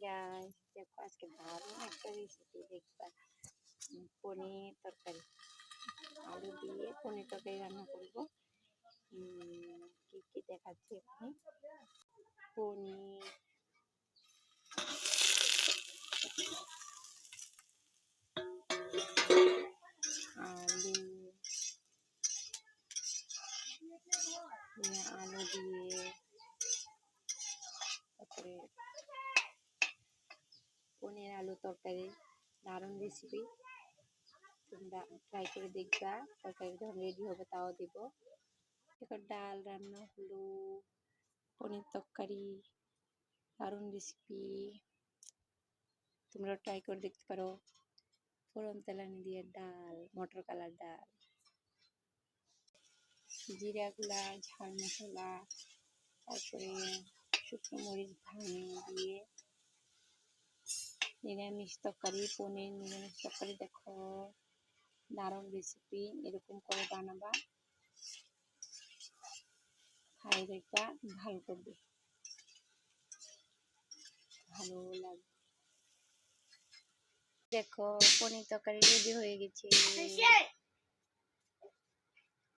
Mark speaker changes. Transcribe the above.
Speaker 1: Guys দেখো আজকে দারুণ একটা রেসিপি দেখবা। পনির তরকারি, আলু দিয়ে পনির তরকারি রান্না করবো। কি কি দেখাচ্ছি এখানে। পনির, আলু, আলু দিয়ে তারপরে পনির আলু তরকারি, দারুণ রেসিপি। তোমরা ট্রাই করে দেখবা। তরকারি যখন রেডি হবে তাও দিব। এখন ডাল রান্না হলো, পনির তরকারি, দারুণ রেসিপি। তোমরা ট্রাই করে দেখতে পারো। ফোড়ন তেলানি দিয়ে ডাল, মটর কালার ডাল, জিরা গুঁড়া, ঝাল মশলা, তারপরে শুকনো মরিচ ভাঙিয়ে দিয়ে নিরামিষ তরকারি, পনির নিরামিষ তরকারি। দেখো দারুণ রেসিপি, এরকম করে বানাবা, খাই দেখবা, ভালো করবে, ভালো লাগবে। দেখো পনির তরকারি রেডি হয়ে গেছে।